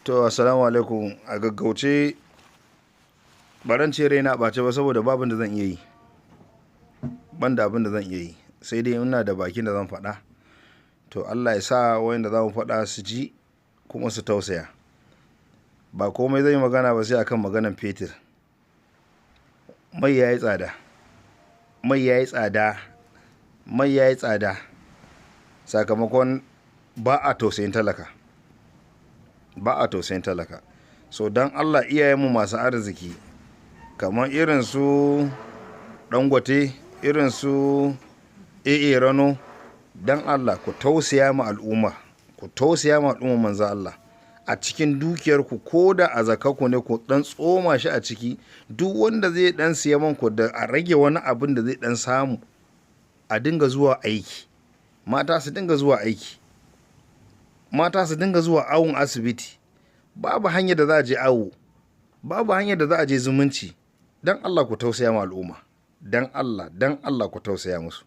To, assalamu alaikum. A gaggauce baran ce raina ɓace ba saboda babin da zan iya yi. Ban da abin da zan iya yi. Sai dai ina da bakin da zan faɗa. To Allah ya sa wayanda za mu faɗa su ji kuma su tausaya. Ba komai zan yi magana ba sai akan maganan fetur. Mai ya yi tsada. Mai ya yi tsada. Mai ya yi tsada. Sakamakon ba a tausayin talaka. Ba a tausayin talaka. So don Allah iyayenmu masu arziki kamar irin su Dangote, irin su AA Rano, don Allah ku tausaya ma al'umma. Ku tausaya ma al'umma manzo Allah. A cikin dukiyarku ko da a zakarku ne ku dan tsoma shi a ciki, duk wanda zai dan siya manku da a rage wani abin da zai dan samu, a dinga zuwa aiki. Mata su dinga zuwa aiki. Mata su dinga zuwa awon asibiti. Babu hanyar da za a je awo. Babu hanyar da za a je zumunci. Don Allah ku tausaya ma al'umma. Don Allah ku tausaya musu.